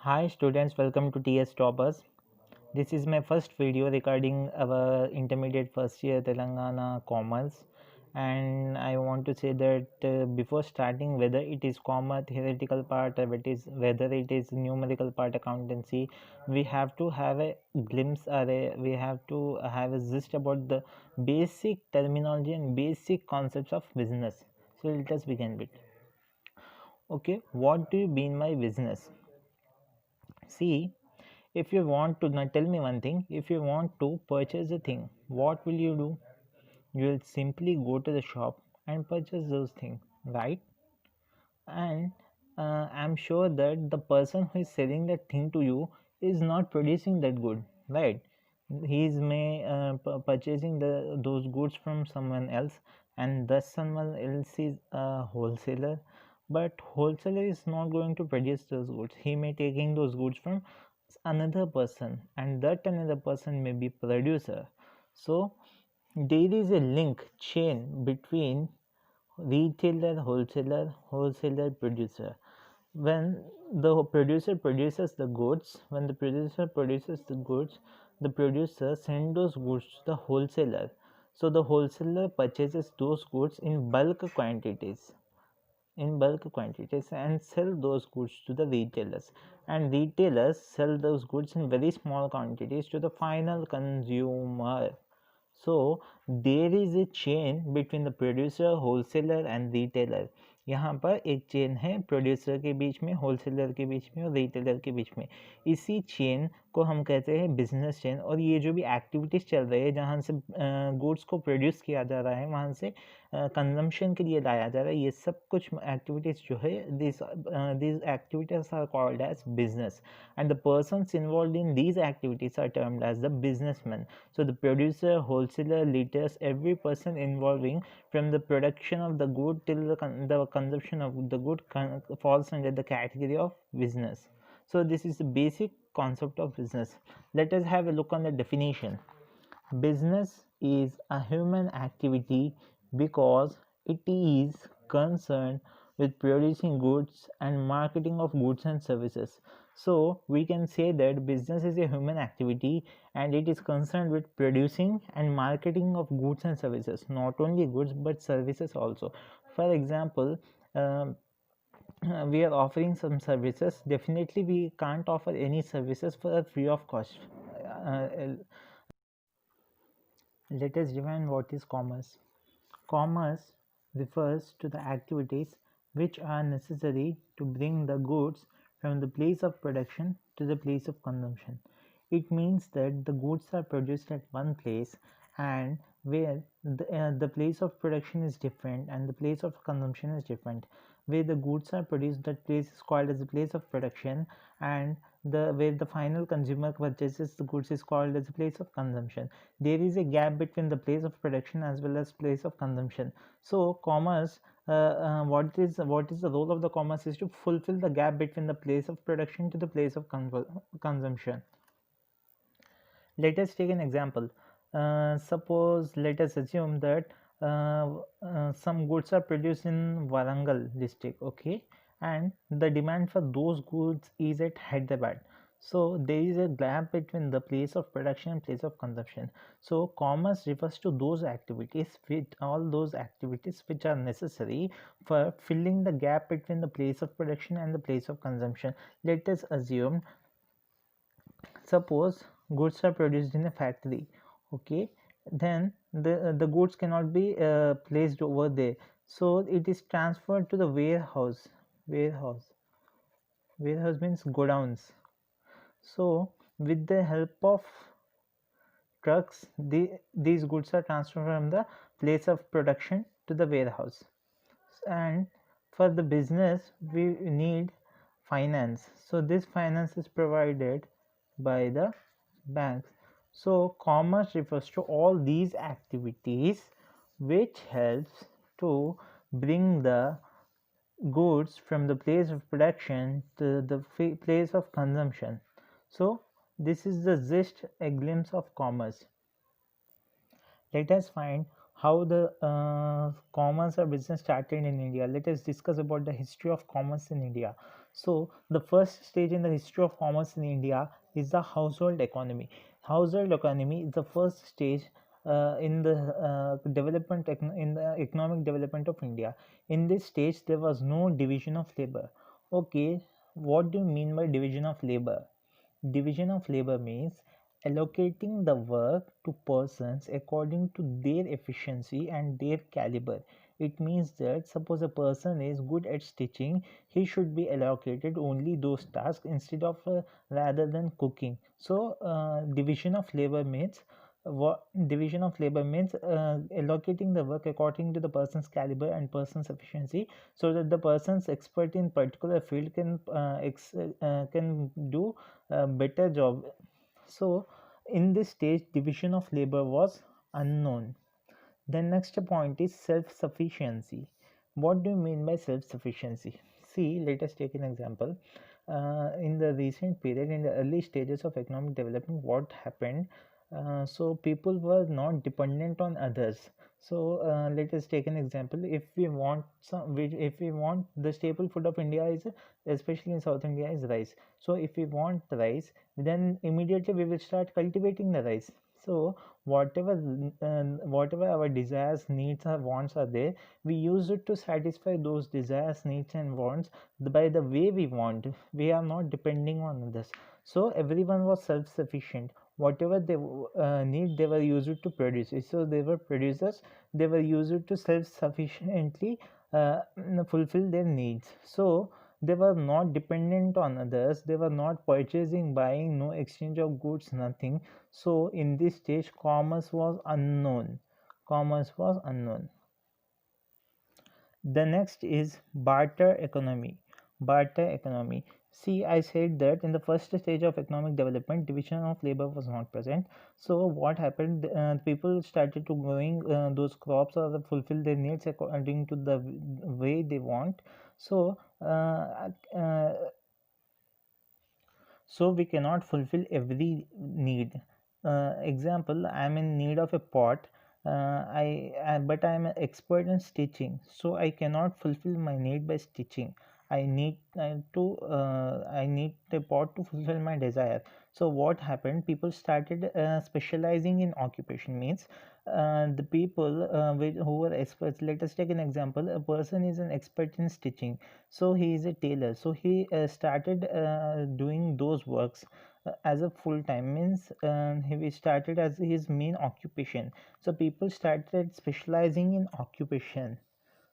Hi students, welcome to TS Toppers. This is my first video regarding our intermediate first year Telangana Commerce, and I want to say that before starting, whether it is commerce theoretical part or whether it is numerical part accountancy, we have to have a glimpse or we have to have a gist about the basic terminology and basic concepts of business. So let us begin with. Okay, what do you mean by business? See, if you want to, now tell me one thing, if you want to purchase a thing, what will you do? You will simply go to the shop and purchase those things, right? And I'm sure that the person who is selling that thing to you is not producing that good, right? He is may purchasing those goods from someone else, and thus someone else is a wholesaler, but wholesaler is not going to produce those goods. He may taking those goods from another person, and that another person may be producer. So there is a link chain between retailer, wholesaler, producer. When the producer produces the goods, the producer sends those goods to the wholesaler. So the wholesaler purchases those goods in bulk quantities and sell those goods to the retailers, and retailers sell those goods in very small quantities to the final consumer. So there is a chain between the producer, wholesaler and retailer. यहाँ पर एक chain है producer के बीच में, wholesaler के बीच में और retailer के बीच में. इसी चेन को हम कहते हैं बिजनेस चेन. और ये जो भी एक्टिविटीज़ चल रही है, जहाँ से गुड्स को प्रोड्यूस किया जा रहा है, वहाँ से कंजम्पशन के लिए लाया जा रहा है, ये सब कुछ एक्टिविटीज़ जो है, these activities are called as business, and the persons involved in these activities are termed as the businessman. So the producer, wholesaler, retailers, every person involving from the production of the good till the consumption of the good falls under the category of business. So this is the basic concept of business. Let us have a look on the definition. Business is a human activity because it is concerned with producing goods and marketing of goods and services. So we can say that business is a human activity and it is concerned with producing and marketing of goods and services. Not only goods but services also. For example, we are offering some services. Definitely we can't offer any services for free of cost. Uh, Let us define what is commerce. Commerce refers to the activities which are necessary to bring the goods from the place of production to the place of consumption. It means that the goods are produced at one place, and where the place of production is different and the place of consumption is different. Where the goods are produced, that place is called as the place of production, and where the final consumer purchases the goods is called as the place of consumption. There is a gap between the place of production as well as place of consumption. So commerce, what is the role of the commerce is to fulfill the gap between the place of production to the place of consumption. Let us take an example. Suppose, let us assume that some goods are produced in Warangal district, okay, and the demand for those goods is at Hyderabad. So there is a gap between the place of production and place of consumption. So commerce refers to those activities, which are necessary for filling the gap between the place of production and the place of consumption. Let us assume, suppose goods are produced in a factory, okay, then the goods cannot be placed over there, so it is transferred to the warehouse means godowns. So with the help of trucks, these goods are transferred from the place of production to the warehouse. And for the business we need finance, so this finance is provided by the banks. So commerce refers to all these activities which helps to bring the goods from the place of production to the place of consumption. So this is the gist, a glimpse of commerce. Let us find how the commerce or business started in India. Let us discuss about the history of commerce in India. So the first stage in the history of commerce in India is the household economy. Household economy is the first stage in the in the economic development of India. In this stage, there was no division of labor. Okay, what do you mean by division of labor? Division of labor means allocating the work to persons according to their efficiency and their caliber. It means that suppose a person is good at stitching, he should be allocated only those tasks instead of rather than cooking. So division of labor means what division of labor means allocating the work according to the person's caliber and person's efficiency, so that the person's expert in particular field can do a better job. So in this stage, division of labor was unknown. The next point is self-sufficiency. What do you mean by self-sufficiency? See, let us take an example. In the recent period, in the early stages of economic development, what happened? So people were not dependent on others. So let us take an example. If we want if we want the staple food of India is, especially in South India, is rice. So if we want rice, then immediately we will start cultivating the rice. So whatever whatever our desires, needs or wants are there, we use it to satisfy those desires, needs and wants by the way we want. We are not depending on others. So everyone was self-sufficient. Whatever they need, they were used to produce it. So they were producers, they were used to self-sufficiently fulfill their needs. So they were not dependent on others, they were not purchasing, buying, no exchange of goods, nothing. So in this stage, commerce was unknown. Commerce was unknown. The next is barter economy. Barter economy. See, I said that in the first stage of economic development, division of labor was not present. So what happened? People started to growing those crops or fulfill their needs according to the way they want. So so we cannot fulfill every need. Example, I am in need of a pot. But I am an expert in stitching, so I cannot fulfill my need by stitching. I need a pot to fulfill my desire. So what happened? People started specializing in occupation. Means the people who were experts. Let us take an example. A person is an expert in stitching, so he is a tailor. So he started doing those works as a full time. Means he started as his main occupation. So people started specializing in occupation.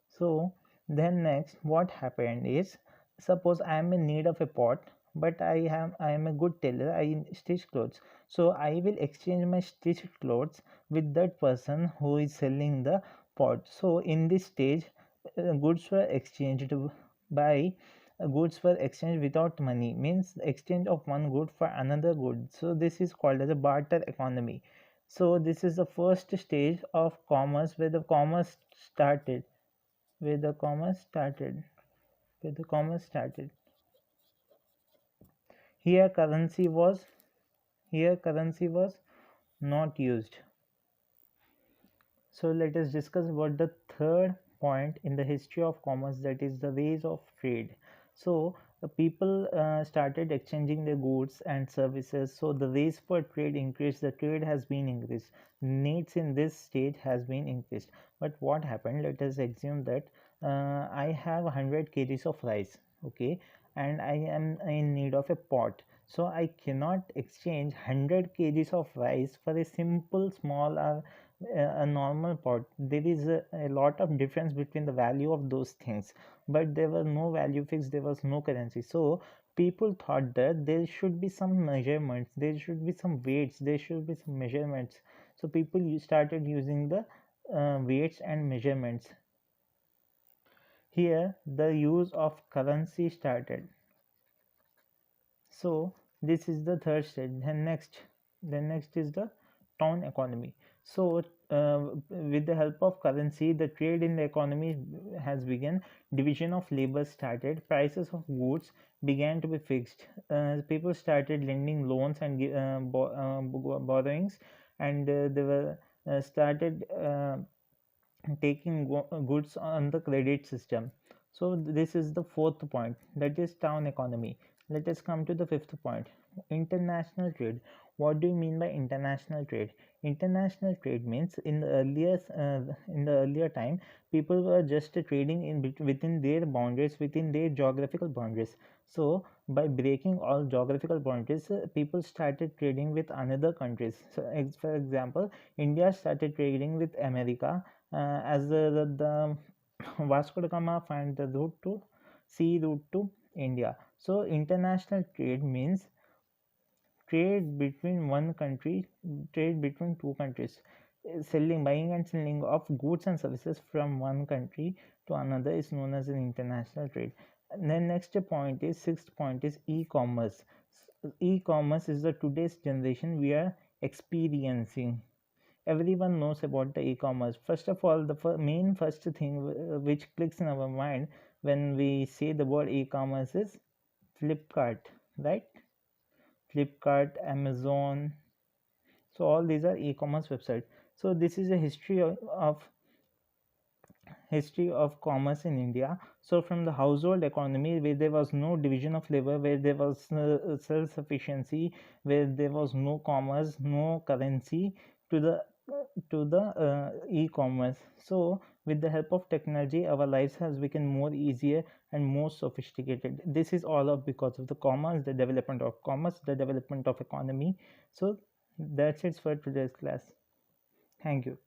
So then next what happened is, suppose I am in need of a pot, but I am a good tailor, I stitch clothes. So I will exchange my stitched clothes with that person who is selling the pot. So in this stage, goods were exchanged by goods were exchanged without money. Means exchange of one good for another good. So this is called as a barter economy. So this is the first stage of commerce, where the commerce started where the commerce started where the commerce started here currency was not used. So let us discuss about the third point in the history of commerce, that is the rise of trade. So people started exchanging their goods and services, so the race for trade increased, the trade has been increased, needs in this stage has been increased. But what happened? Let us assume that I have 100 kgs of rice, okay, and I am in need of a pot. So I cannot exchange 100 kgs of rice for a simple small a normal pot. There is a lot of difference between the value of those things, but there was no value fixed, there was no currency. So people thought that there should be some measurements, there should be some weights, there should be some measurements. So people started using the weights and measurements. Here the use of currency started. So this is the third stage. Then next is the town economy. So with the help of currency, the trade in the economy has begun. Division of labor started. Prices of goods began to be fixed. People started lending loans and borrowings, and they were started taking goods on the credit system. So this is the fourth point, that is town economy. Let us come to the fifth point, international trade. What do you mean by international trade? International trade means in the earlier time, people were just trading within their boundaries, within their geographical boundaries. So by breaking all geographical boundaries, people started trading with another countries. So for example, India started trading with America, as the Vasco da Gama find the sea route to India. So international trade means trade between one country, trade between two countries, buying and selling of goods and services from one country to another is known as an international trade. And then next point is, sixth point is e-commerce. E-commerce is the today's generation we are experiencing. Everyone knows about the e-commerce. First of all, the main first thing which clicks in our mind when we say the word e-commerce is Flipkart, right? Flipkart, Amazon. So all these are e-commerce websites. So this is a history of commerce in India. So from the household economy, where there was no division of labor, where there was self-sufficiency, where there was no commerce, no currency, to the e-commerce. So with the help of technology, our lives has become more easier and more sophisticated. This is all of because of the commerce, the development of commerce, the development of economy. So that's it for today's class. Thank you.